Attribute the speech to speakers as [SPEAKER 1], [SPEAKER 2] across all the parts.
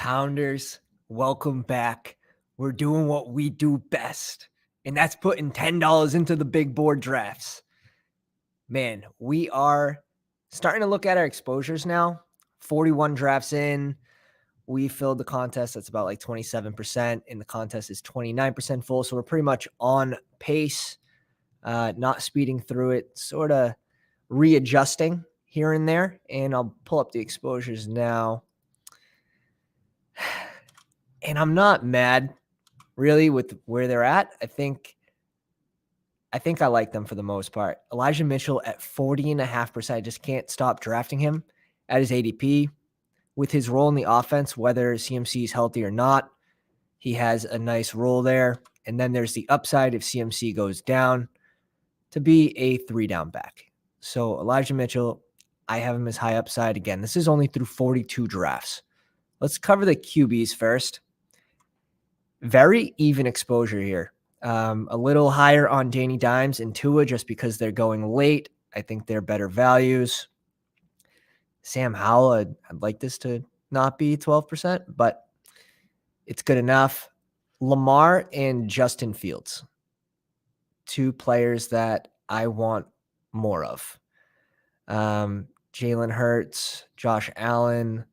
[SPEAKER 1] Pounders, welcome back. We're doing what we do best, and that's putting $10 into the big board drafts. Man, we are starting to look at our exposures now. 41 drafts in. We filled the contest. That's about like 27%, and the contest is 29% full. So we're pretty much on pace, not speeding through it, sort of readjusting here and there. And I'll pull up the exposures now. And I'm not mad really with where they're at. I think I like them for the most part. Elijah Mitchell at 40.5%. I just can't stop drafting him at his ADP. With his role in the offense, whether CMC is healthy or not, he has a nice role there. And then there's the upside if CMC goes down to be a 3-down back. So Elijah Mitchell, I have him as high upside. Again, this is only through 42 drafts. Let's cover the QBs first. Very even exposure here. A little higher on Danny Dimes and Tua just because they're going late. I think they're better values. Sam Howell, I'd like this to not be 12%, but it's good enough. Lamar and Justin Fields, two players that I want more of. Jalen Hurts, Josh Allen,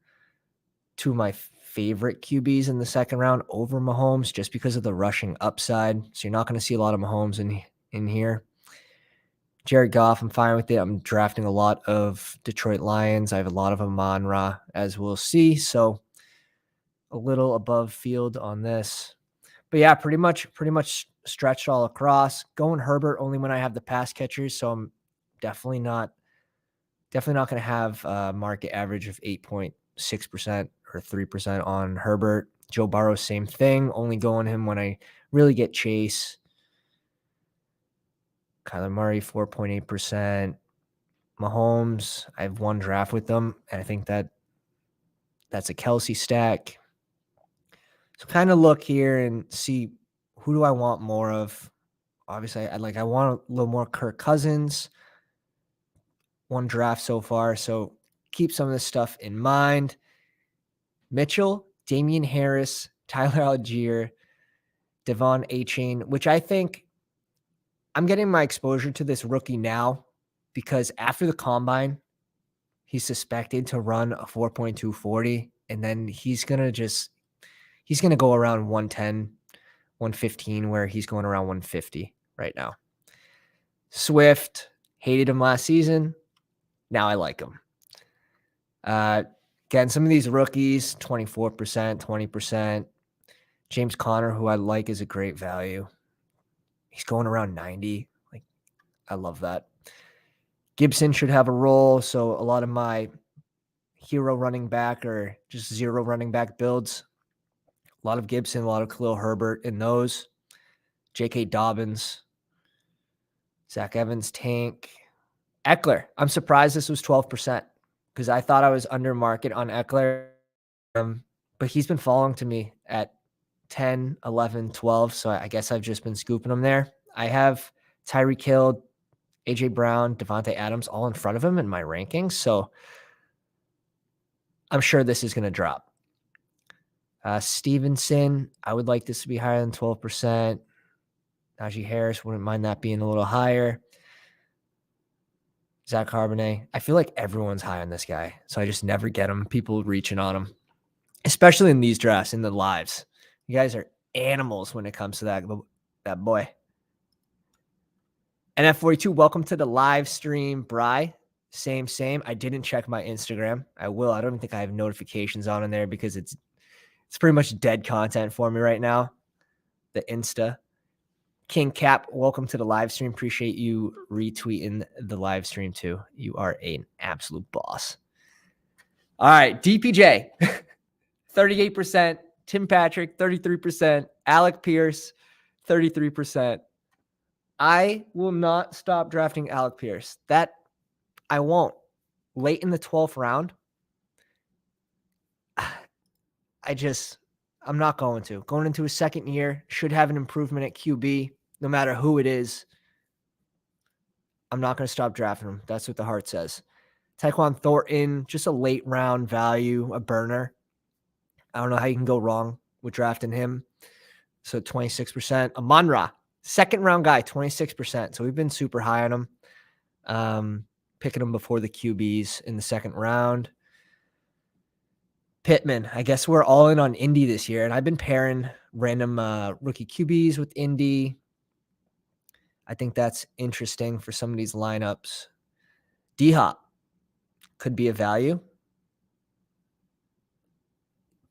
[SPEAKER 1] two of my favorite QBs in the second round over Mahomes just because of the rushing upside. So you're not going to see a lot of Mahomes in here. Jared Goff, I'm fine with it. I'm drafting a lot of Detroit Lions. I have a lot of Amon-Ra, as we'll see. So a little above field on this. But yeah, pretty much stretched all across. Going Herbert only when I have the pass catchers. So I'm definitely not going to have a market average of 8.6% or 3% on Herbert. Joe Burrow, same thing. Only going him when I really get Chase. Kyler Murray, 4.8%. Mahomes, I have one draft with them, and I think that's a Kelsey stack. So kind of look here and see who do I want more of. Obviously, I want a little more Kirk Cousins. One draft so far, so keep some of this stuff in mind. Mitchell, Damian Harris, Tyler Algier, Devon Achane, which I think I'm getting my exposure to this rookie now because after the combine, he's suspected to run a 4.240, and then he's going to go around 110, 115, where he's going around 150 right now. Swift, hated him last season. Now I like him. Again, some of these rookies, 24%, 20%. James Conner, who I like, is a great value. He's going around 90. I love that. Gibson should have a role. So a lot of my hero running back or just zero running back builds, a lot of Gibson, a lot of Khalil Herbert in those. J.K. Dobbins, Zach Evans, Tank. Eckler, I'm surprised this was 12% because I thought I was under market on Eckler. But he's been falling to me at 10, 11, 12. So I guess I've just been scooping him there. I have Tyreek Hill, A.J. Brown, Devontae Adams all in front of him in my rankings. So I'm sure this is going to drop. Stevenson, I would like this to be higher than 12%. Najee Harris, wouldn't mind that being a little higher. Zach Charbonnet, I feel like everyone's high on this guy, so I just never get him. People reaching on him, especially in these drafts, in the lives. You guys are animals when it comes to that boy. And Ep.4, welcome to the live stream, Bri. Same. I didn't check my Instagram. I will. I don't think I have notifications on in there because it's pretty much dead content for me right now. The Insta. King Cap, welcome to the live stream. Appreciate you retweeting the live stream too. You are an absolute boss. All right, DPJ, 38%. Tim Patrick, 33%. Alec Pierce, 33%. I will not stop drafting Alec Pierce. That I won't. Late in the 12th round, I'm not going to. Going into his second year, should have an improvement at QB, no matter who it is. I'm not going to stop drafting him. That's what the heart says. Tyquan Thornton, just a late round value, a burner. I don't know how you can go wrong with drafting him. So 26%. Amon-Ra, second round guy, 26%. So we've been super high on him. Picking him before the QBs in the second round. Pittman, I guess we're all in on Indy this year, and I've been pairing random rookie QBs with Indy. I think that's interesting for some of these lineups. D-Hop could be a value.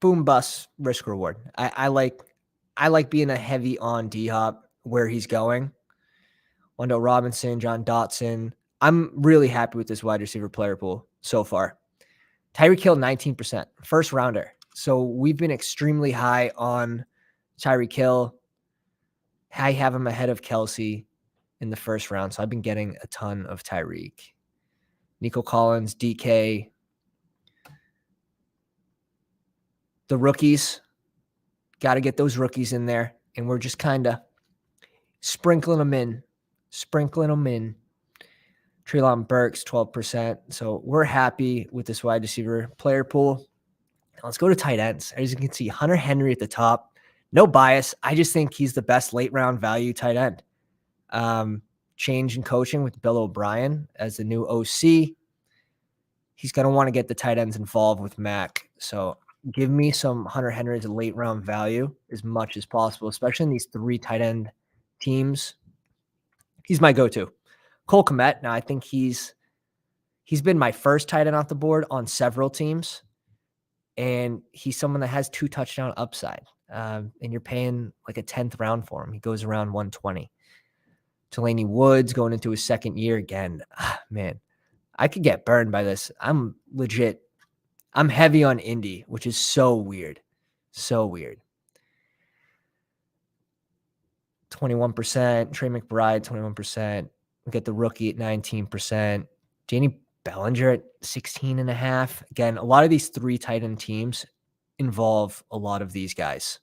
[SPEAKER 1] Boom bust risk reward. I like being a heavy on D-Hop where he's going. Wendell Robinson, John Dotson. I'm really happy with this wide receiver player pool so far. Tyreek Hill, 19%, first rounder. So we've been extremely high on Tyreek Hill. I have him ahead of Kelsey in the first round. So I've been getting a ton of Tyreek. Nico Collins, DK. The rookies, got to get those rookies in there. And we're just kind of sprinkling them in. Treylon Burks, 12%. So we're happy with this wide receiver player pool. Let's go to tight ends. As you can see, Hunter Henry at the top. No bias. I just think he's the best late round value tight end. Change in coaching with Bill O'Brien as the new OC. He's going to want to get the tight ends involved with Mac. So give me some Hunter Henry as a late round value as much as possible, especially in these 3 tight end teams. He's my go-to. Cole Kmet. Now I think he's been my first tight end off the board on several teams. And he's someone that has 2 touchdown upside. And you're paying like a 10th round for him. He goes around 120. Delaney Woods going into his second year again. Man, I could get burned by this. I'm legit. I'm heavy on Indy, which is so weird. So weird. 21%. Trey McBride, 21%. We get the rookie at 19%. Danny Bellinger at 16.5. Again, a lot of these 3 tight end teams involve a lot of these guys.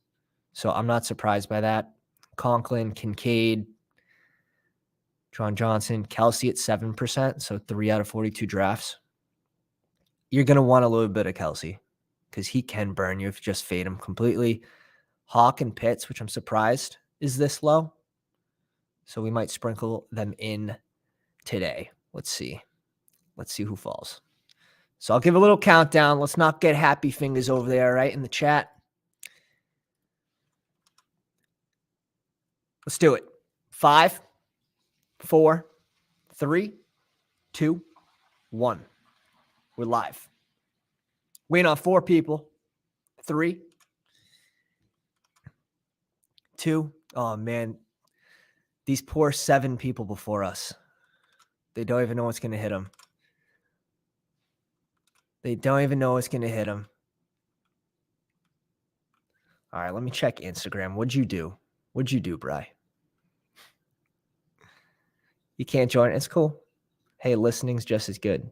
[SPEAKER 1] So I'm not surprised by that. Conklin, Kincaid, John Johnson, Kelsey at 7%. So 3 out of 42 drafts. You're going to want a little bit of Kelsey because he can burn you if you just fade him completely. Hawk and Pitts, which I'm surprised is this low. So we might sprinkle them in today. Let's see who falls. So I'll give a little countdown. Let's not get happy fingers over there, right, in the chat. Let's do it. 5, 4, 3, 2, 1. We're live. Waiting on 4 people. 3, 2. Oh, man. These poor 7 people before us. They don't even know what's going to hit them. They don't even know what's going to hit them. All right, let me check Instagram. What'd you do, Bri? You can't join. It's cool. Hey, listening's just as good.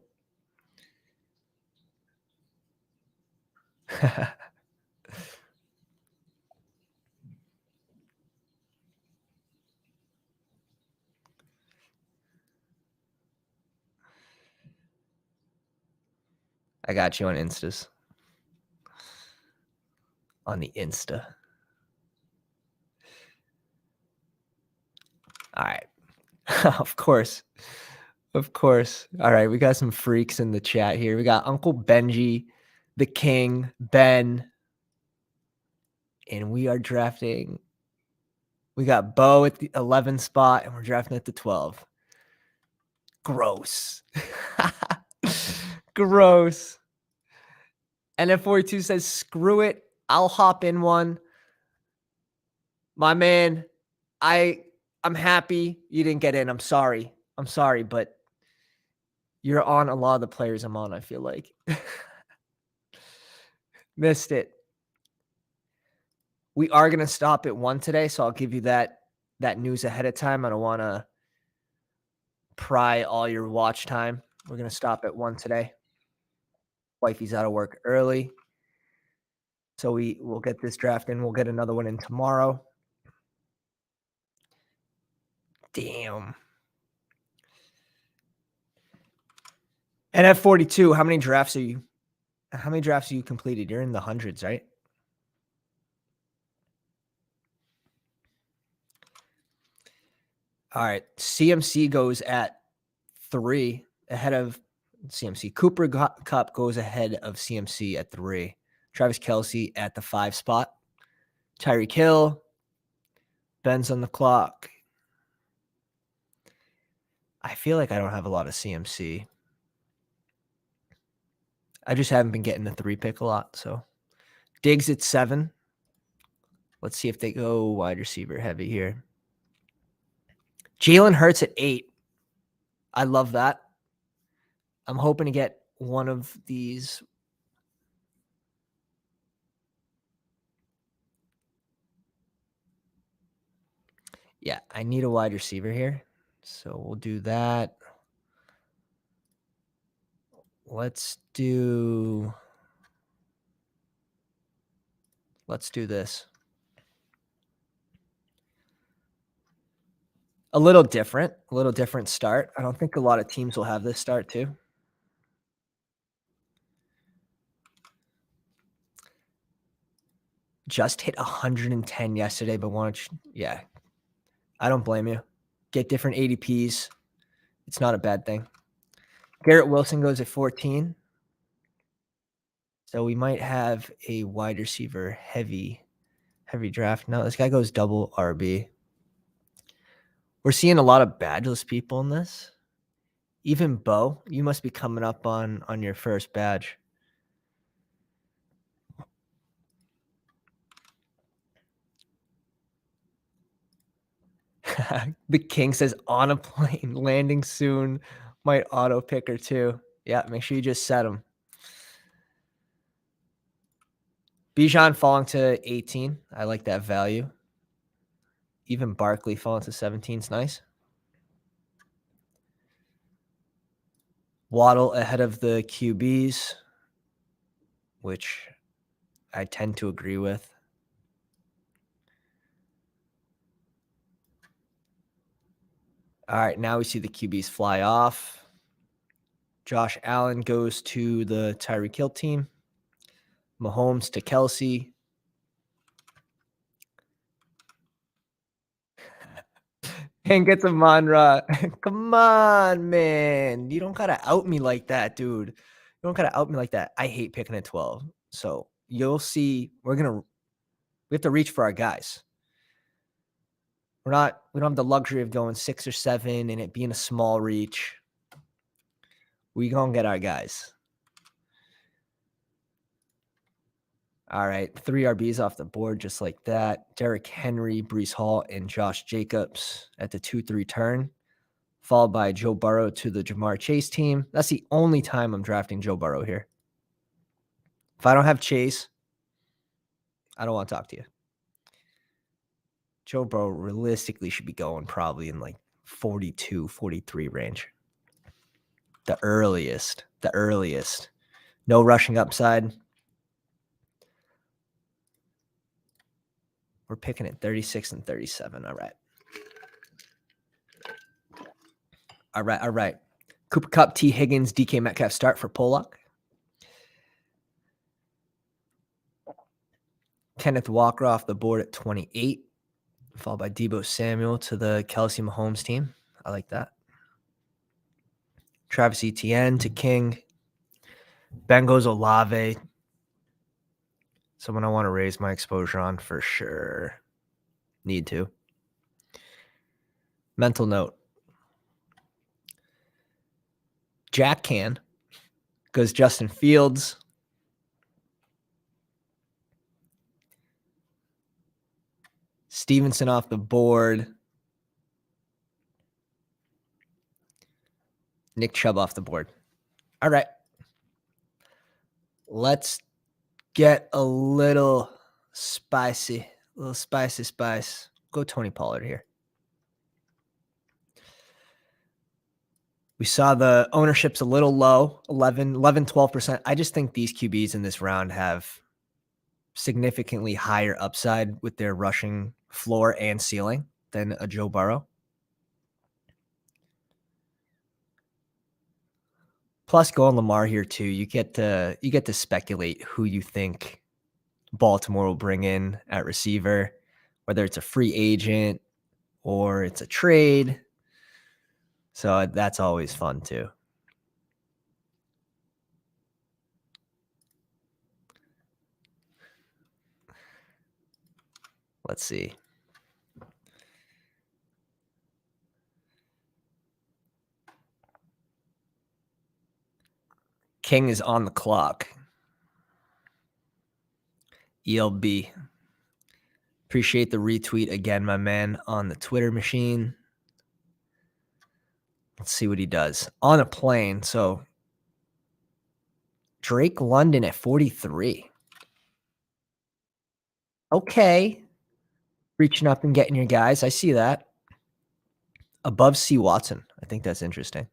[SPEAKER 1] I got you on Instas. On the Insta. All right. Of course. All right, we got some freaks in the chat here. We got Uncle Benji, the King, Ben, and we are drafting. We got Bo at the 11 spot, and we're drafting at the 12. Gross. Gross. NF42 says, screw it. I'll hop in one. My man, I'm happy you didn't get in. I'm sorry, but you're on a lot of the players I'm on, I feel like. Missed it. We are going to stop at 1 today, so I'll give you that news ahead of time. I don't want to pry all your watch time. We're going to stop at 1 today. Wifey's out of work early. So we'll get this draft in. We'll get another one in tomorrow. Damn. NF42, how many drafts are you completed? You're in the hundreds, right? All right. CMC goes at 3 ahead of CMC. Cooper Kupp goes ahead of CMC at 3. Travis Kelce at the 5 spot. Tyreek Hill. Ben's on the clock. I feel like I don't have a lot of CMC. I just haven't been getting the 3 pick a lot. So Diggs at 7. Let's see if they go wide receiver heavy here. Jalen Hurts at 8. I love that. I'm hoping to get one of these. Yeah, I need a wide receiver here. So we'll do that. Let's do this. A little different start. I don't think a lot of teams will have this start too. Just hit 110 yesterday, but yeah. I don't blame you. Get different ADPs. It's not a bad thing. Garrett Wilson goes at 14. So we might have a wide receiver heavy draft. No, this guy goes double RB. We're seeing a lot of badgeless people in this. Even Bo, you must be coming up on your first badge. The King says on a plane, landing soon, might auto picker too. Yeah, make sure you just set them. Bijan falling to 18. I like that value. Even Barkley falling to 17 is nice. Waddle ahead of the QBs, which I tend to agree with. All right, now we see the QBs fly off. Josh Allen goes to the Tyreek Hill team. Mahomes to Kelce. And gets a Monra. Come on, man. You don't gotta out me like that, dude. You don't gotta out me like that. I hate picking at 12. So you'll see we have to reach for our guys. We don't have the luxury of going 6 or 7 and it being a small reach. We gonna get our guys. All right, 3 RBs off the board just like that. Derrick Henry, Breece Hall, and Josh Jacobs at the 2-3 turn, followed by Joe Burrow to the Jamar Chase team. That's the only time I'm drafting Joe Burrow here. If I don't have Chase, I don't want to talk to you. Joe Burrow realistically should be going probably in like 42, 43 range. The earliest. No rushing upside. We're picking at 36 and 37. All right. Cooper Kupp, T. Higgins, DK Metcalf start for Pollock. Kenneth Walker off the board at 28, followed by Deebo Samuel to the Kelce Mahomes team. I like that. Travis Etienne to King. Bengals Olave. Someone I want to raise my exposure on for sure. Need to. Mental note. Jack Can goes Justin Fields. Stevenson off the board. Nick Chubb off the board. All right. Let's get a little spicy. Spice. Go Tony Pollard here. We saw the ownership's a little low, 12%. I just think these QBs in this round have significantly higher upside with their rushing floor and ceiling than a Joe Burrow. Plus, going Lamar here too. You get to speculate who you think Baltimore will bring in at receiver, whether it's a free agent or it's a trade. So that's always fun too. Let's see. King is on the clock. ELB. Appreciate the retweet again, my man, on the Twitter machine. Let's see what he does. On a plane. So Drake London at 43. Okay. Reaching up and getting your guys. I see that. Above C. Watson. I think that's interesting.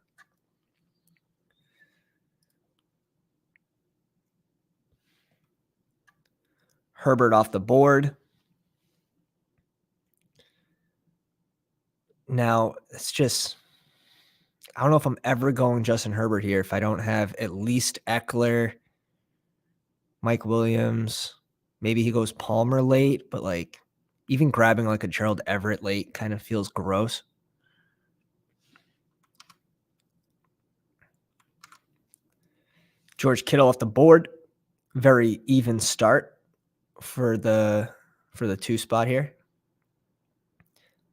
[SPEAKER 1] Herbert off the board. Now, it's just, I don't know if I'm ever going Justin Herbert here if I don't have at least Eckler, Mike Williams. Maybe he goes Palmer late, but like even grabbing like a Gerald Everett late kind of feels gross. George Kittle off the board. Very even start for the 2 spot here.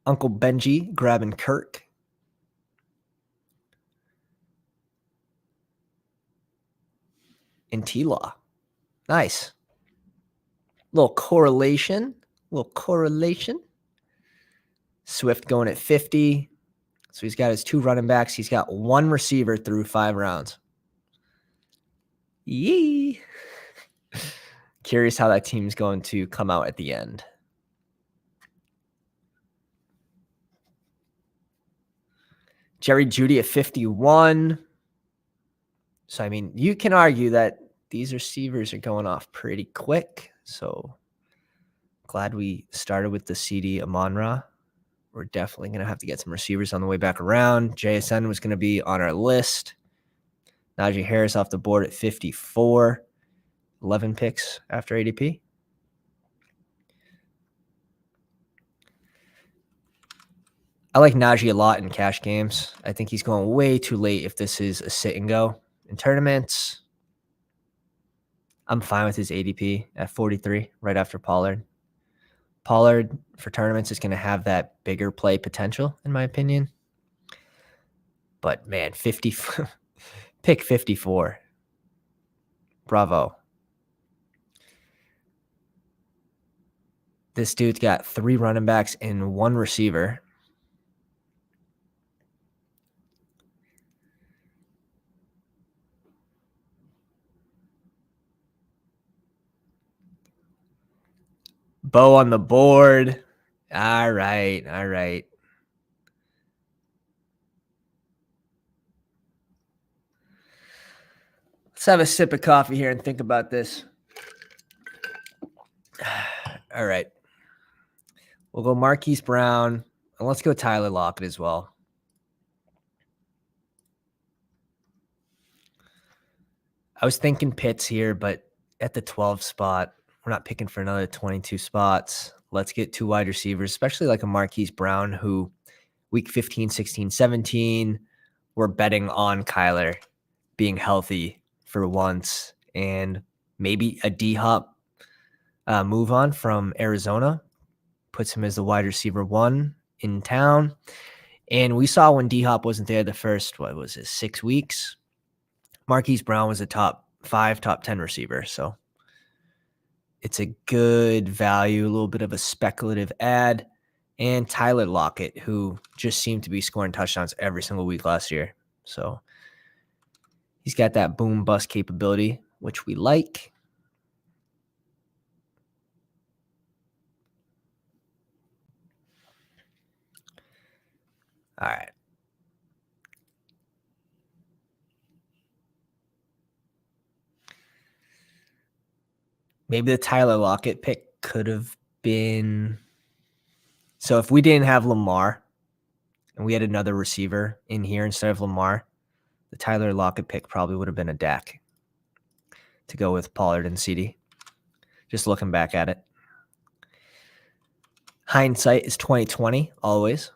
[SPEAKER 1] Uncle Benji grabbing Kirk. And T-Law. Nice. Little correlation. Swift going at 50. So he's got his 2 running backs. He's got 1 receiver through 5 rounds. Yee. Curious how that team's going to come out at the end. Jerry Jeudy at 51. So, I mean, you can argue that these receivers are going off pretty quick. So, glad we started with the CD Amon-Ra. We're definitely going to have to get some receivers on the way back around. JSN was going to be on our list. Najee Harris off the board at 54. 11 picks after ADP. I like Najee a lot in cash games. I think he's going way too late if this is a sit and go. In tournaments, I'm fine with his ADP at 43 right after Pollard. Pollard for tournaments is going to have that bigger play potential, in my opinion. But man, pick 54. Bravo. This dude's got 3 running backs and 1 receiver. Bo on the board. All right. Let's have a sip of coffee here and think about this. All right. We'll go Marquise Brown, and let's go Tyler Lockett as well. I was thinking Pitts here, but at the 12 spot, we're not picking for another 22 spots. Let's get 2 wide receivers, especially like a Marquise Brown who week 15, 16, 17, we're betting on Kyler being healthy for once and maybe a D-Hop move on from Arizona. Puts him as the wide receiver 1 in town. And we saw when D-Hop wasn't there the first, 6 weeks, Marquise Brown was a top 5, top 10 receiver. So it's a good value, a little bit of a speculative ad. And Tyler Lockett, who just seemed to be scoring touchdowns every single week last year. So he's got that boom bust capability, which we like. All right. Maybe the Tyler Lockett pick could have been. So if we didn't have Lamar and we had another receiver in here instead of Lamar, the Tyler Lockett pick probably would have been a Dak to go with Pollard and CD. Just looking back at it. Hindsight is 20/20 always.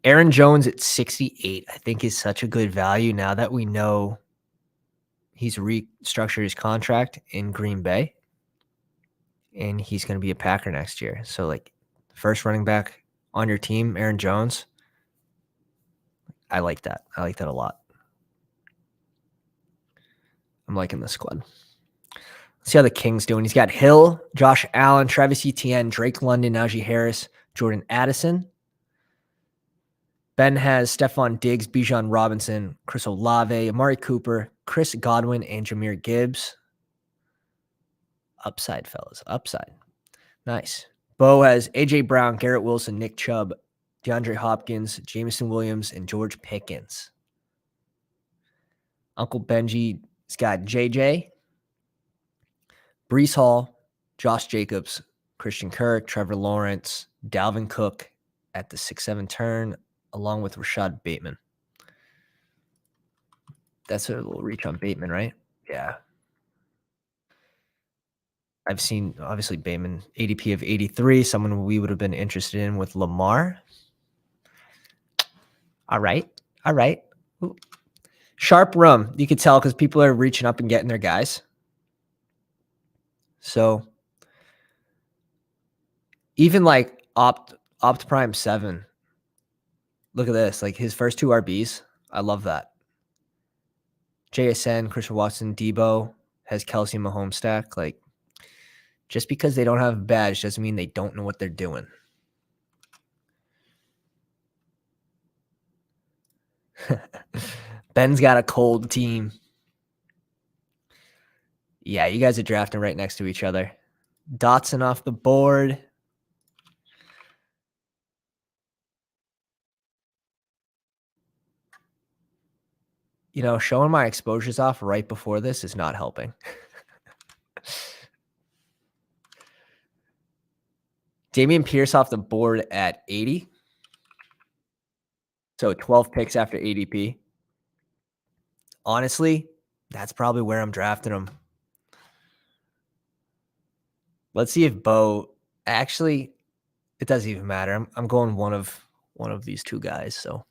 [SPEAKER 1] Aaron Jones at 68, I think is such a good value now that we know he's restructured his contract in Green Bay and he's going to be a Packer next year. So, like, first running back on your team, Aaron Jones, I like that. I like that a lot. I'm liking this squad. Let's see how the Kings doing. He's got Hill, Josh Allen, Travis Etienne, Drake London, Najee Harris, Jordan Addison. Ben has Stephon Diggs, Bijan Robinson, Chris Olave, Amari Cooper, Chris Godwin, and Jahmyr Gibbs. Upside, fellas. Upside. Nice. Bo has A.J. Brown, Garrett Wilson, Nick Chubb, DeAndre Hopkins, Jameson Williams, and George Pickens. Uncle Benji's got J.J., Brees Hall, Josh Jacobs, Christian Kirk, Trevor Lawrence, Dalvin Cook at the 6-7 turn, along with Rashad Bateman. That's a little reach on Bateman, right? Yeah. I've seen, obviously, Bateman, ADP of 83, someone we would have been interested in with Lamar. All right. Ooh. Sharp rum. You could tell because people are reaching up and getting their guys. So even like Opt Prime 7, look at this. Like his first two RBs. I love that. JSN, Christian Watson, Debo has Kelsey Mahomes stack. Like, just because they don't have a badge doesn't mean they don't know what they're doing. Ben's got a cold team. Yeah, you guys are drafting right next to each other. Dotson off the board. You know, showing my exposures off right before this is not helping. Dameon Pierce off the board at 80. So 12 picks after ADP. Honestly, that's probably where I'm drafting him. Let's see if Bo actually, it doesn't even matter. I'm going one of these two guys. So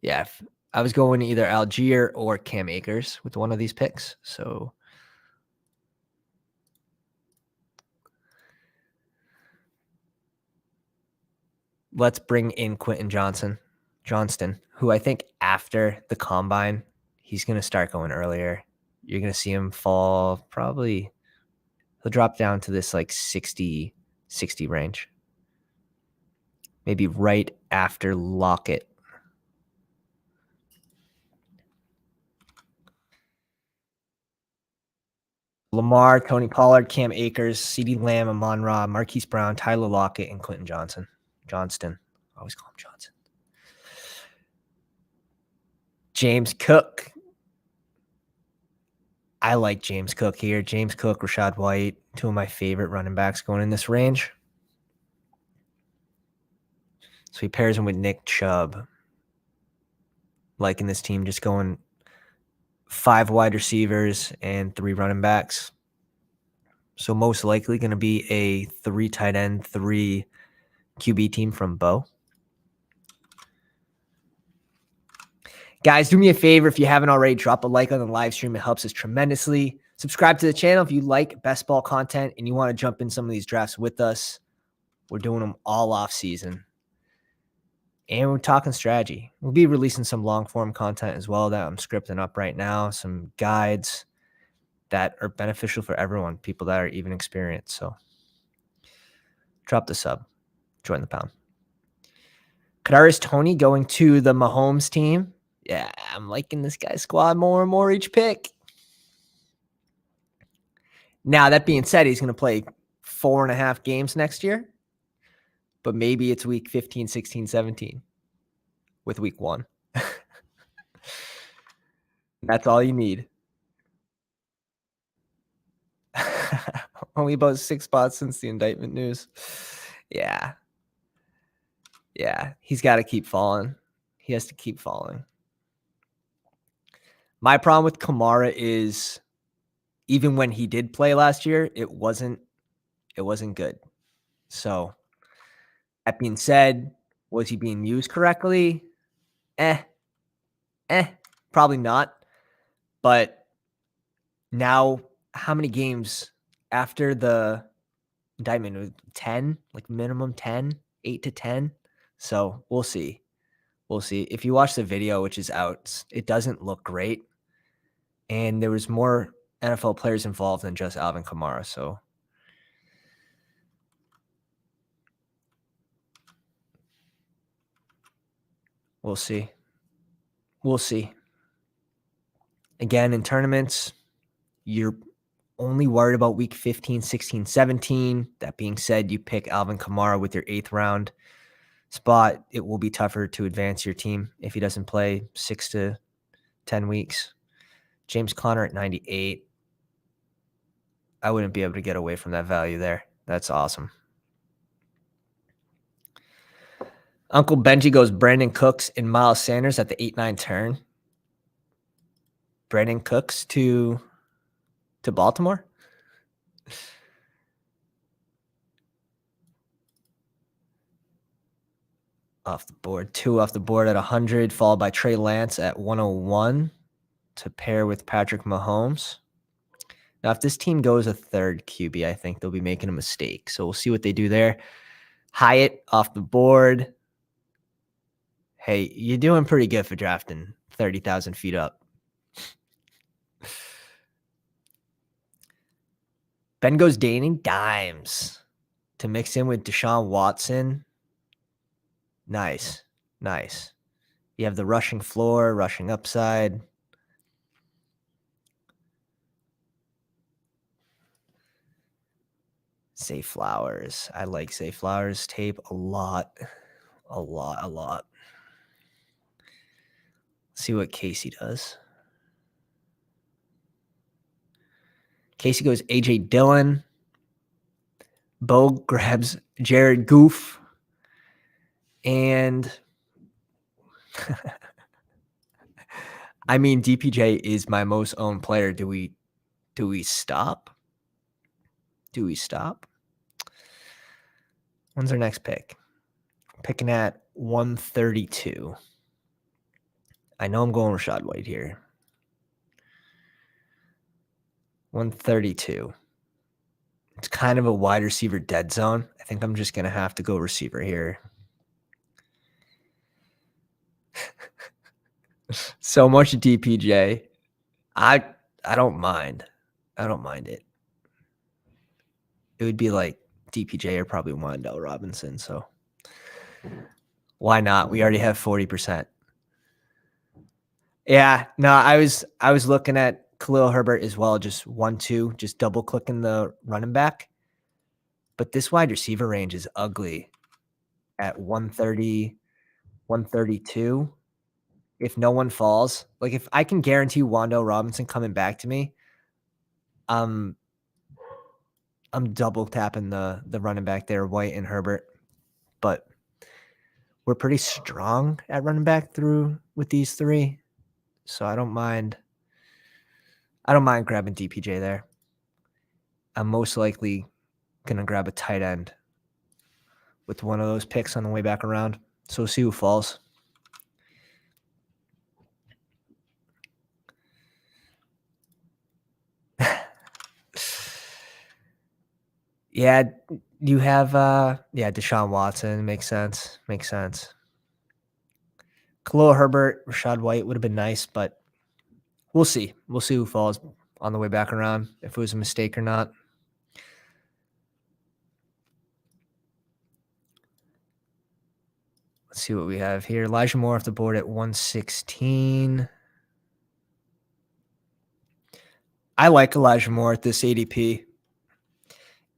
[SPEAKER 1] yeah, I was going either Algier or Cam Akers with one of these picks. So let's bring in Quentin Johnston, who I think after the combine, he's going to start going earlier. You're going to see him fall probably, he'll drop down to this like 60 range. Maybe right after Lockett. Lamar, Tony Pollard, Cam Akers, CeeDee Lamb, Amon-Ra, Marquise Brown, Tyler Lockett, and Quentin Johnston. I always call him Johnson. James Cook. I like James Cook here. James Cook, Rachaad White, two of my favorite running backs going in this range. So he pairs him with Nick Chubb. Liking this team, just going 5 wide receivers and 3 running backs. So most likely going to be a 3 tight end, 3 QB team from Bo. Guys, do me a favor if you haven't already, drop a like on the live stream. It helps us tremendously. Subscribe to the channel if you like best ball content and you want to jump in some of these drafts with us. We're doing them all off season. And we're talking strategy. We'll be releasing some long form content as well that I'm scripting up right now, some guides that are beneficial for everyone, people that are even experienced. So drop the sub, join the pound. Kadarius Toney going to the Mahomes team. Yeah, I'm liking this guy's squad more and more each pick. Now, that being said, he's going to play 4.5 games next year, but maybe it's week 15, 16, 17 with week 1. That's all you need. Only about 6 spots since the indictment news. Yeah. He's got to keep falling. He has to keep falling. My problem with Kamara is even when he did play last year, it wasn't good. So that being said, Was he being used correctly? Eh, probably not. But now, how many games after the indictment? 10, like minimum 10, 8 to 10. So we'll see. We'll see. If you watch the video, which is out, it doesn't look great. And there was more NFL players involved than just Alvin Kamara. So we'll see. We'll see. Again, in tournaments, you're only worried about week 15, 16, 17. That being said, you pick Alvin Kamara with your 8th round spot. It will be tougher to advance your team if he doesn't play 6 to 10 weeks. James Conner at 98. I wouldn't be able to get away from that value there. That's awesome. Uncle Benji goes Brandon Cooks and Miles Sanders at the 8-9 turn. Brandon Cooks to Baltimore. Off the board. 2 off the board at 100, followed by Trey Lance at 101 to pair with Patrick Mahomes. Now, if this team goes a third QB, I think they'll be making a mistake. So we'll see what they do there. Hyatt off the board. Hey, you're doing pretty good for drafting 30,000 feet up. Ben goes Danny Dimes to mix in with Deshaun Watson. Nice. Nice. You have the rushing floor, rushing upside. Zay Flowers. I like Zay Flowers tape a lot. A lot. See what Casey does. Casey goes AJ Dillon. Bo grabs Jared Goof. And I mean, DPJ is my most owned player. Do we stop? Do we stop? When's our next pick? Picking at 132. I know I'm going Rashad White here. 132. It's kind of a wide receiver dead zone. I think I'm just going to have to go receiver here. So much DPJ. I don't mind. I don't mind it. It would be like DPJ or probably Wandell Robinson. So why not? We already have 40%. Yeah, no, I was looking at Khalil Herbert as well, just 1-2, just double clicking the running back. But this wide receiver range is ugly at 130, 132. If no one falls, like if I can guarantee Wandell Robinson coming back to me, I'm double tapping the running back there, White and Herbert. But we're pretty strong at running back through with these 3. So I don't mind grabbing DPJ there. I'm most likely going to grab a tight end with one of those picks on the way back around. So we'll see who falls. Yeah, you have Deshaun Watson. Makes sense. Khalil Herbert, Rashad White would have been nice, but we'll see. We'll see who falls on the way back around, if it was a mistake or not. Let's see what we have here. Elijah Moore off the board at 116. I like Elijah Moore at this ADP.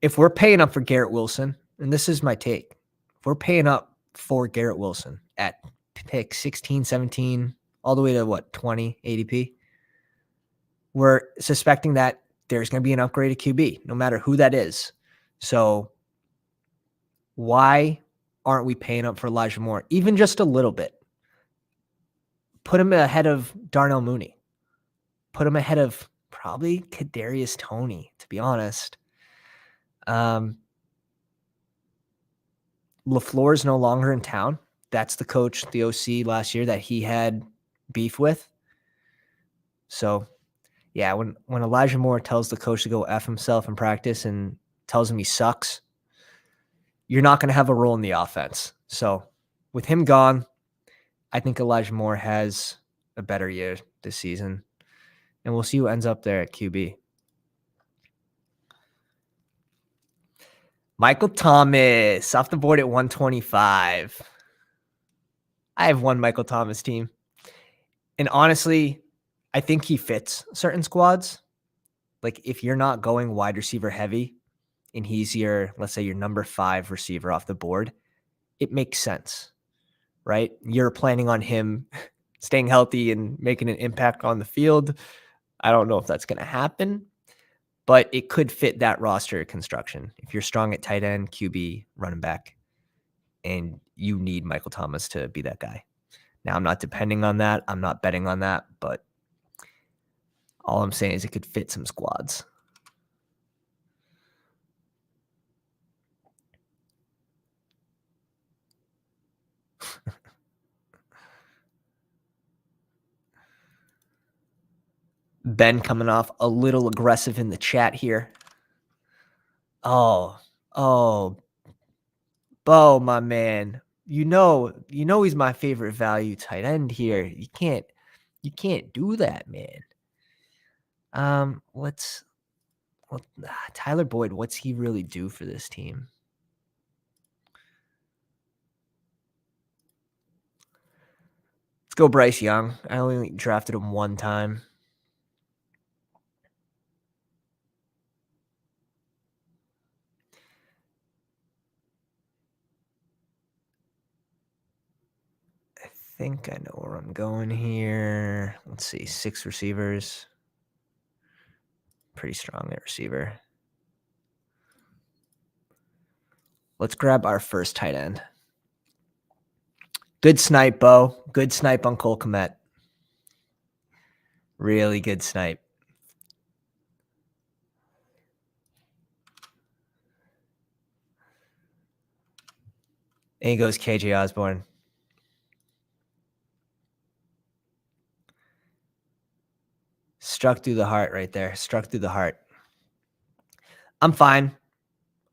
[SPEAKER 1] If we're paying up for Garrett Wilson, and this is my take, if we're paying up for Garrett Wilson at pick 16, 17, all the way to 20 ADP, we're suspecting that there's going to be an upgraded QB, no matter who that is. So why aren't we paying up for Elijah Moore? Even just a little bit. Put him ahead of Darnell Mooney. Put him ahead of probably Kadarius Toney, to be honest. LaFleur is no longer in town. that's the coach, the OC last year that he had beef with. So, yeah, when Elijah Moore tells the coach to go F himself in practice and tells him he sucks, you're not going to have a role in the offense. So, with him gone, I think Elijah Moore has a better year this season. And we'll see who ends up there at QB. Michael Thomas off the board at 125. I have one Michael Thomas team. And honestly, I think he fits certain squads. Like if you're not going wide receiver heavy and he's your, let's say your number 5 receiver off the board, it makes sense, right? You're planning on him staying healthy and making an impact on the field. I don't know if that's going to happen, but it could fit that roster construction. If you're strong at tight end, QB, running back, and you need Michael Thomas to be that guy. Now, I'm not depending on that. I'm not betting on that, but all I'm saying is it could fit some squads. Ben coming off a little aggressive in the chat here. Oh, Bo, my man. You know he's my favorite value tight end here. You can't do that, man. Tyler Boyd, what's he really do for this team? Let's go Bryce Young. I only drafted him one time. I think I know where I'm going here. Let's see, 6 receivers. Pretty strong at receiver. Let's grab our first tight end. Good snipe, Bo. Good snipe on Cole Kmet. Really good snipe. And he goes KJ Osborne. Struck through the heart right there. Struck through the heart. I'm fine.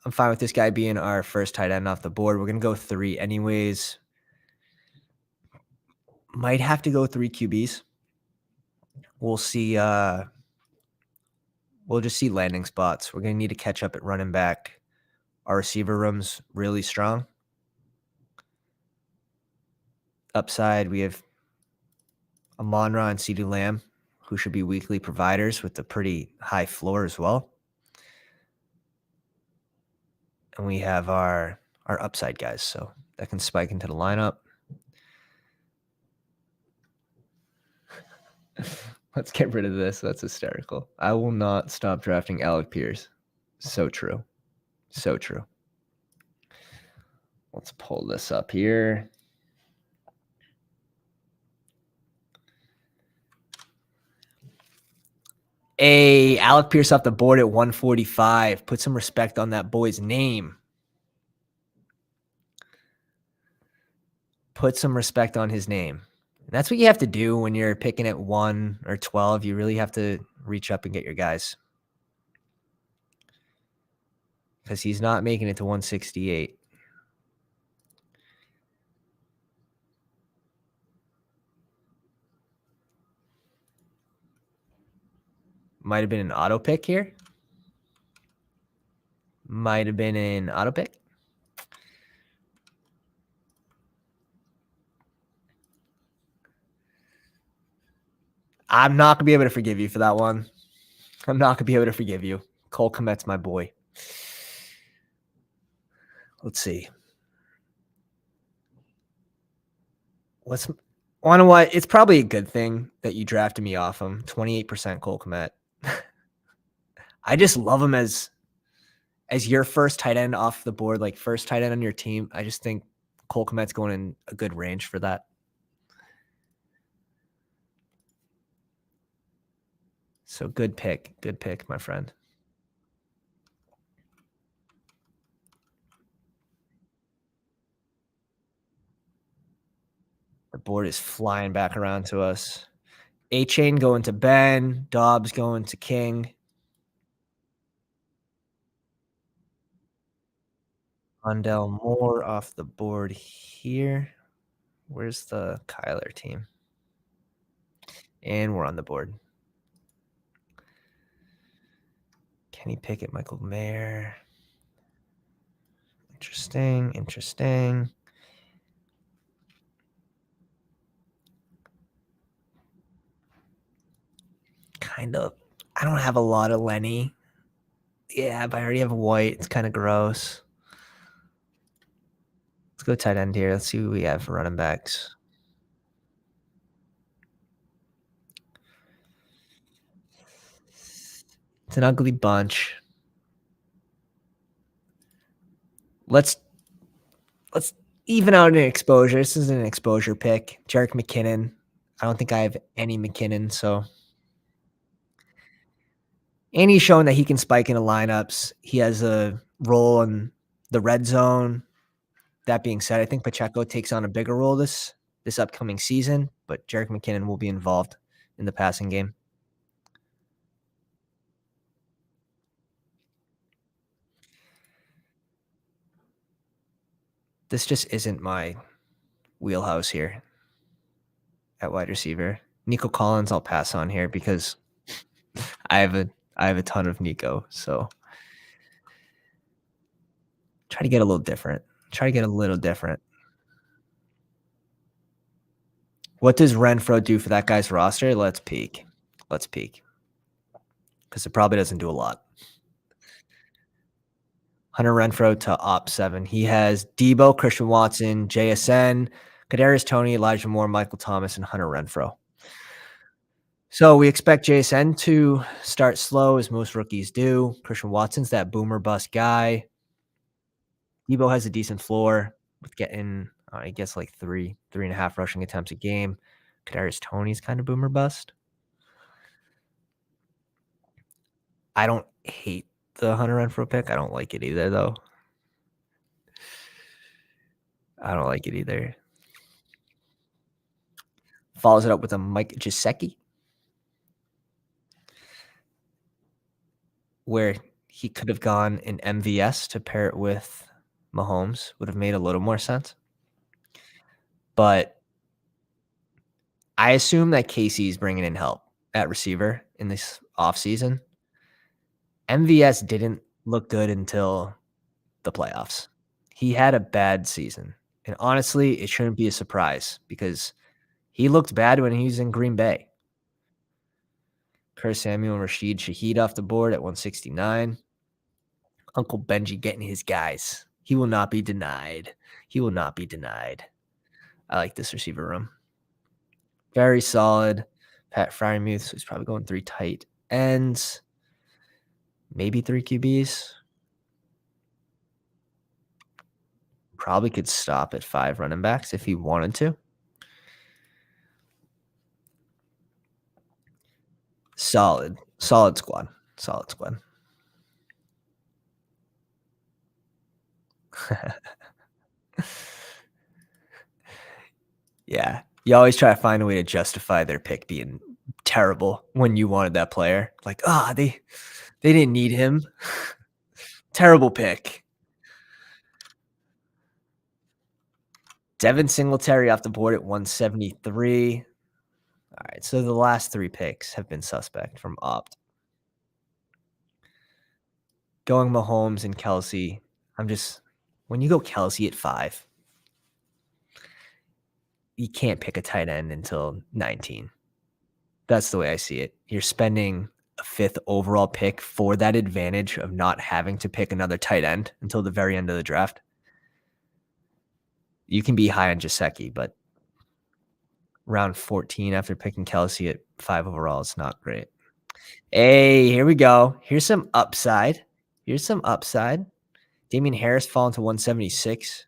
[SPEAKER 1] I'm fine with this guy being our first tight end off the board. We're going to go 3 anyways. Might have to go 3 QBs. We'll see. We'll just see landing spots. We're going to need to catch up at running back. Our receiver room's really strong. Upside, we have Amon-Ra and CeeDee Lamb, who should be weekly providers with a pretty high floor as well. And we have our upside guys, so that can spike into the lineup. Let's get rid of this. That's hysterical. I will not stop drafting Alec Pierce. So true. So true. Let's pull this up here. Hey, Alec Pierce off the board at 145. Put some respect on that boy's name. Put some respect on his name. And that's what you have to do when you're picking at 1 or 12. You really have to reach up and get your guys. Because he's not making it to 168. Might have been an auto pick here. Might have been an auto pick. I'm not going to be able to forgive you for that one. I'm not going to be able to forgive you. Cole Kmet's my boy. Let's see. You know what? It's probably a good thing that you drafted me off him. 28% Cole Kmet. I just love him as your first tight end off the board, like first tight end on your team. I just think Cole Kmet's going in a good range for that. So good pick, my friend. The board is flying back around to us. A-Chain going to Ben. Dobbs going to King. Rondell Moore off the board here. Where's the Kyler team? And we're on the board. Kenny Pickett, Michael Mayer. Interesting, interesting. Kind of. I don't have a lot of Lenny. Yeah, but I already have White. It's kind of gross. Let's go tight end here. Let's see who we have for running backs. It's an ugly bunch. Let's even out an exposure. This is an exposure pick. Jerick McKinnon. I don't think I have any McKinnon, so and he's shown that he can spike into lineups. He has a role in the red zone. That being said, I think Pacheco takes on a bigger role this upcoming season, but Jerick McKinnon will be involved in the passing game. This just isn't my wheelhouse here at wide receiver. Nico Collins, I'll pass on here because I have a ton of Nico. So try to get a little different. What does Renfro do for that guy's roster? Let's peek. Because it probably doesn't do a lot. Hunter Renfro to op 7. He has Debo, Christian Watson, JSN, Kadarius Toney, Elijah Moore, Michael Thomas, and Hunter Renfro. So we expect JSN to start slow, as most rookies do. Christian Watson's that boomer bust guy. Debo has a decent floor with getting, I guess, like 3.5 rushing attempts a game. Kadarius Toney's kind of boomer bust. I don't hate the Hunter Renfro pick. I don't like it either, though. Follows it up with a Mike Gesicki, where he could have gone in MVS to pair it with Mahomes. Would have made a little more sense. But I assume that Casey's bringing in help at receiver in this offseason. MVS didn't look good until the playoffs. He had a bad season. And honestly, it shouldn't be a surprise because he looked bad when he was in Green Bay. Curtis Samuel and Rashid Shaheed off the board at 169. Uncle Benji getting his guys. He will not be denied. I like this receiver room. Very solid. Pat Fryermuth, so he's probably going 3 tight ends. Maybe 3 QBs. Probably could stop at 5 running backs if he wanted to. Solid squad. Yeah. You always try to find a way to justify their pick being terrible when you wanted that player. Like, they didn't need him. Terrible pick. Devin Singletary off the board at 173. All right, so the last 3 picks have been suspect from opt. Going Mahomes and Kelsey. When you go Kelsey at 5, you can't pick a tight end until 19. That's the way I see it. You're spending a 5th overall pick for that advantage of not having to pick another tight end until the very end of the draft. You can be high on Gesicki, but round 14 after picking Kelsey at 5 overall, it's not great. Hey, here we go. Here's some upside. Damian Harris falling to 176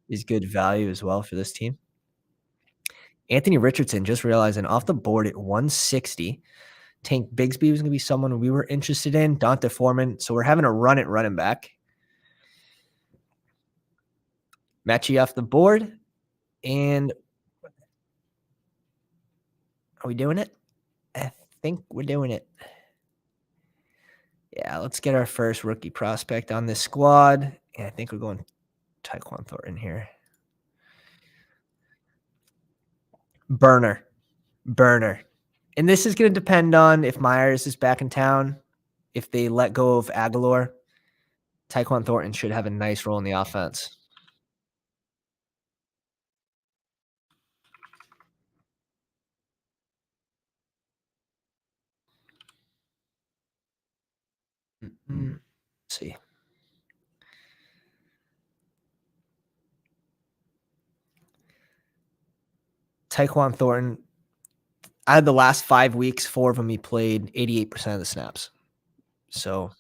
[SPEAKER 1] is good value as well for this team. Anthony Richardson, just realizing, off the board at 160. Tank Bigsby was going to be someone we were interested in. Dante Foreman. So we're having a run at running back. Mechie off the board. And Are we doing it? I think we're doing it. Yeah, let's get our first rookie prospect on this squad. And I think we're going Tyquan Thornton here. Burner. Burner. And this is going to depend on if Myers is back in town. If they let go of Aguilar, Tyquan Thornton should have a nice role in the offense. Let's see. Tyquan Thornton, out of the last 5 weeks, 4 of them he played 88% of the snaps. So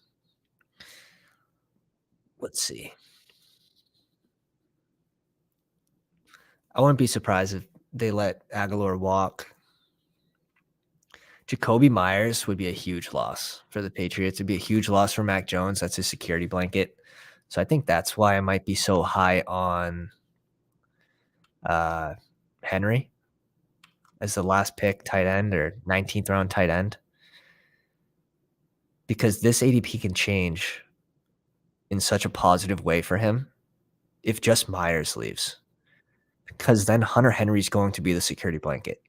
[SPEAKER 1] let's see. I wouldn't be surprised if they let Aguilar walk. Jacoby Myers would be a huge loss for the Patriots. It'd be a huge loss for Mac Jones. That's his security blanket. So I think that's why I might be so high on Henry as the last pick tight end or 19th round tight end. Because this ADP can change in such a positive way for him if just Myers leaves. Because then Hunter Henry's going to be the security blanket.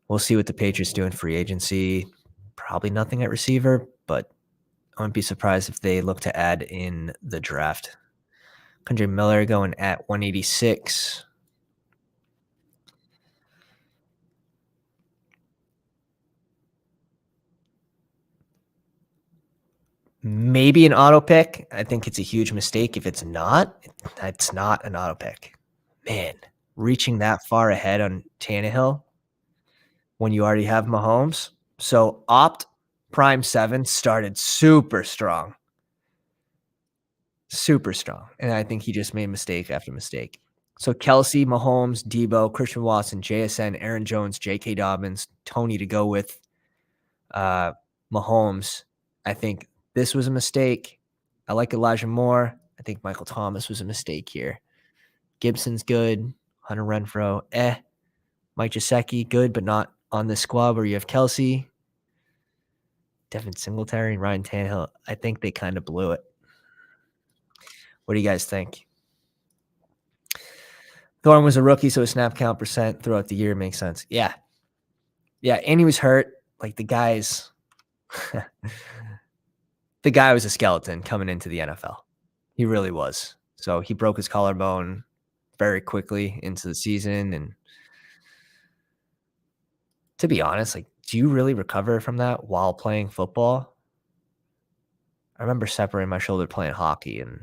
[SPEAKER 1] We'll see what the Patriots do in free agency. Probably nothing at receiver, but I wouldn't be surprised if they look to add in the draft. Kendre Miller going at 186. Maybe an auto pick. I think it's a huge mistake. If it's not, that's not an auto pick. Man, reaching that far ahead on Tannehill when you already have Mahomes. So opt prime 7 started super strong. Super strong. And I think he just made mistake after mistake. So Kelsey, Mahomes, Debo, Christian Watson, JSN, Aaron Jones, J.K. Dobbins, Tony to go with Mahomes. I think this was a mistake. I like Elijah Moore. I think Michael Thomas was a mistake here. Gibson's good. Hunter Renfrow, Mike Gesicki, good, but not on this squad where you have Kelsey, Devin Singletary, and Ryan Tannehill. I think they kind of blew it. What do you guys think? Thorne was a rookie, so his snap count percent throughout the year makes sense. Yeah. Yeah, and he was hurt. Like the guy was a skeleton coming into the NFL. He really was. So he broke his collarbone very quickly into the season. And to be honest, like, do you really recover from that while playing football? I remember separating my shoulder playing hockey, and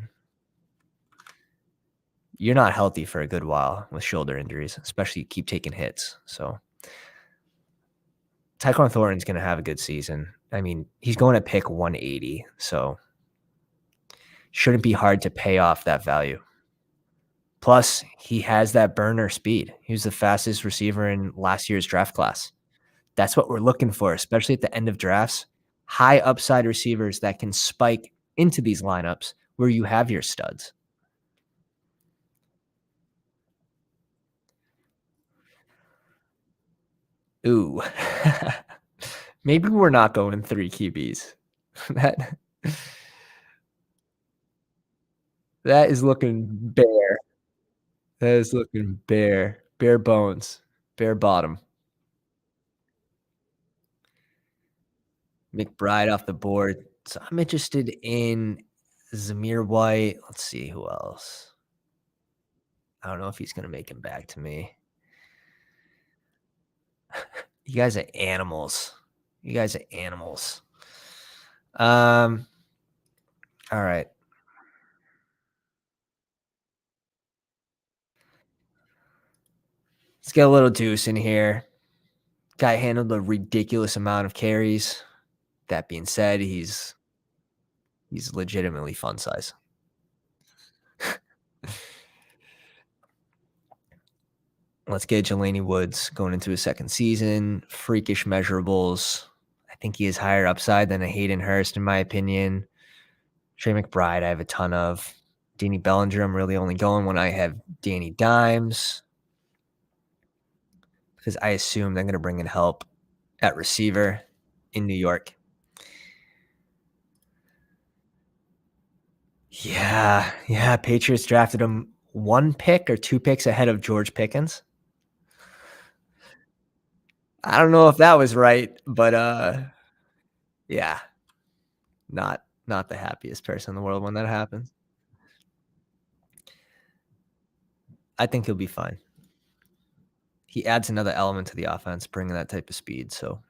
[SPEAKER 1] you're not healthy for a good while with shoulder injuries, especially you keep taking hits. So Tyquan Thornton's going to have a good season. I mean, he's going to pick 180, so shouldn't be hard to pay off that value. Plus, he has that burner speed. He was the fastest receiver in last year's draft class. That's what we're looking for, especially at the end of drafts. High upside receivers that can spike into these lineups where you have your studs. Ooh. Maybe we're not going 3 QBs. That is looking bare. That is looking bare. Bare bones. Bare bottom. McBride off the board. So I'm interested in Zamir White. Let's see who else. I don't know if he's going to make him back to me. You guys are animals. You guys are animals. All right. Let's get a little juice in here. Guy handled a ridiculous amount of carries. That being said, he's legitimately fun size. Let's get Jelani Woods going into his second season. Freakish measurables. I think he is higher upside than a Hayden Hurst, in my opinion. Trey McBride, I have a ton of. Danny Bellinger, I'm really only going when I have Danny Dimes. because I assume they're gonna bring in help at receiver in New York. Yeah, yeah, Patriots drafted him 1 pick or 2 picks ahead of George Pickens. I don't know if that was right, but, yeah, not the happiest person in the world when that happens. I think he'll be fine. He adds another element to the offense, bringing that type of speed, so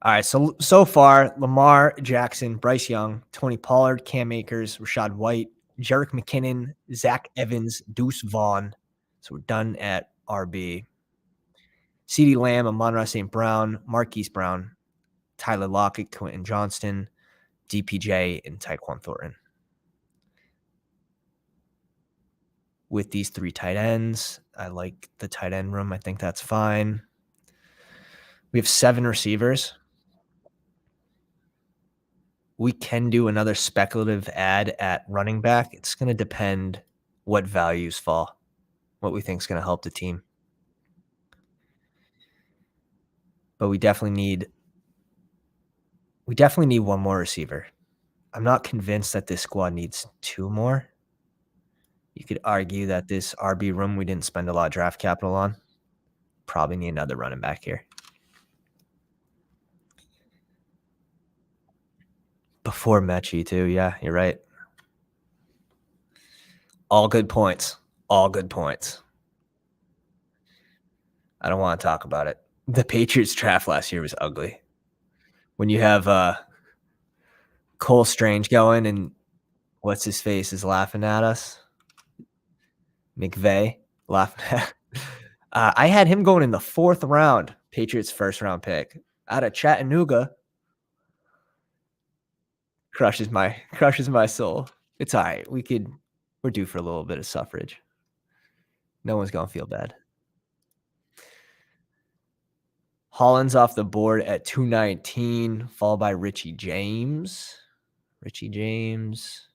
[SPEAKER 1] alright, so far, Lamar Jackson, Bryce Young, Tony Pollard, Cam Akers, Rashad White, Jerick McKinnon, Zach Evans, Deuce Vaughn. So we're done at RB. CeeDee Lamb, Amon-Ra St. Brown, Marquise Brown, Tyler Lockett, Quentin Johnston, DPJ, and Tyquan Thornton. With these 3 tight ends, I like the tight end room. I think that's fine. We have 7 receivers. We can do another speculative add at running back. It's going to depend what values fall, what we think is going to help the team. But we definitely need one more receiver. I'm not convinced that this squad needs 2 more. You could argue that this RB room we didn't spend a lot of draft capital on. Probably need another running back here. Before Mechie too. Yeah, you're right. All good points. All good points. I don't want to talk about it. The Patriots draft last year was ugly. When you have Cole Strange going and what's his face is laughing at us. McVay laughing at. I had him going in the 4th round, Patriots first round pick out of Chattanooga. Crushes my soul. It's all right. We're due for a little bit of suffrage. No one's gonna feel bad. Holland's off the board at 219, followed by Richie James. Richie James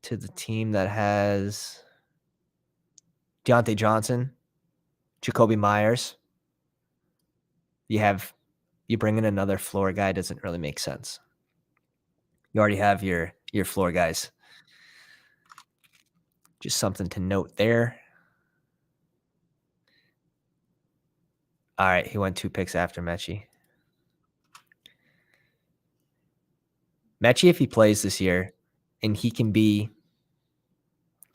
[SPEAKER 1] to the team that has Deontay Johnson, Jacoby Myers. You bring in another floor guy doesn't really make sense. You already have your floor guys. Just something to note there. All right, he went 2 picks after Mechie. Mechie, if he plays this year and he can be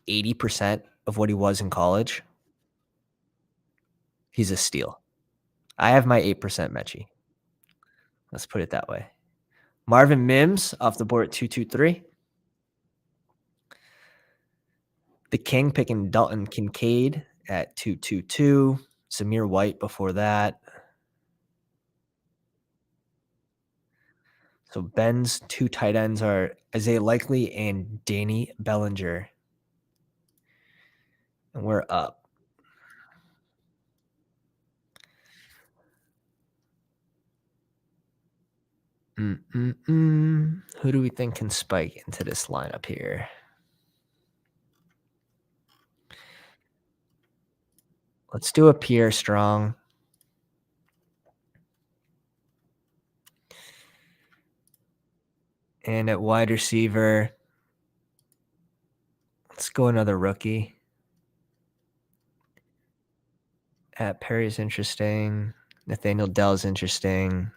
[SPEAKER 1] 80% of what he was in college, he's a steal. I have my 8% Mechie. Let's put it that way. Marvin Mims off the board at 223. The King picking Dalton Kincaid at 222. Zamir White before that. So Ben's 2 tight ends are Isaiah Likely and Danny Bellinger. And we're up. Who do we think can spike into this lineup here? Let's do a Pierre Strong. And at wide receiver, let's go another rookie. At Perry's interesting. Nathaniel Dell's interesting.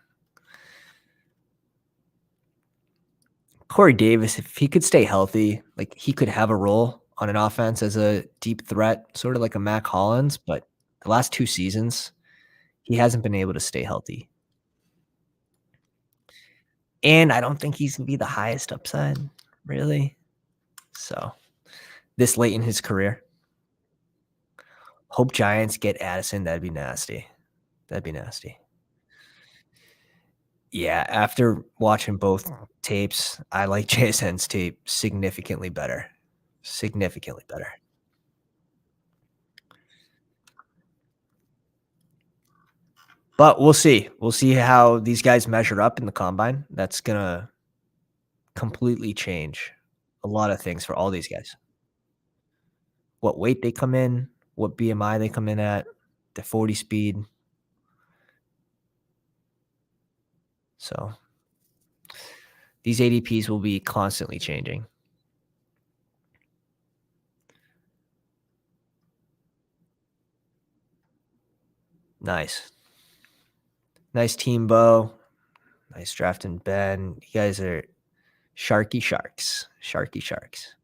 [SPEAKER 1] Corey Davis, if he could stay healthy, like he could have a role on an offense as a deep threat, sort of like a Mac Hollins, but the last 2 seasons, he hasn't been able to stay healthy. And I don't think he's gonna be the highest upside, really. So this late in his career. Hope Giants get Addison. That'd be nasty. That'd be nasty. Yeah, after watching both tapes, I like JSN's tape significantly better. Significantly better. But we'll see. We'll see how these guys measure up in the combine. That's gonna completely change a lot of things for all these guys. what weight they come in, what BMI they come in at, the 40 speed. So these ADPs will be constantly changing. Nice. Nice team, Bo. Nice drafting Ben. You guys are sharky sharks. Sharky sharks.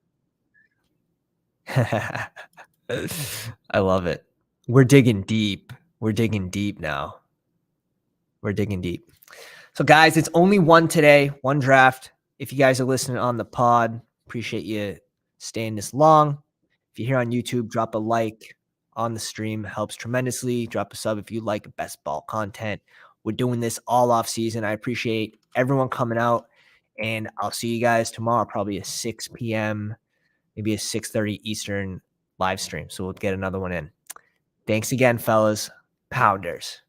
[SPEAKER 1] I love it. We're digging deep. We're digging deep now. We're digging deep. So, guys, it's only one today, one draft. If you guys are listening on the pod, appreciate you staying this long. If you're here on YouTube, drop a like on the stream. Helps tremendously. Drop a sub if you like best ball content. We're doing this all off season. I appreciate everyone coming out, and I'll see you guys tomorrow, probably a 6 p.m., maybe a 6:30 Eastern live stream. So we'll get another one in. Thanks again, fellas. Pounders.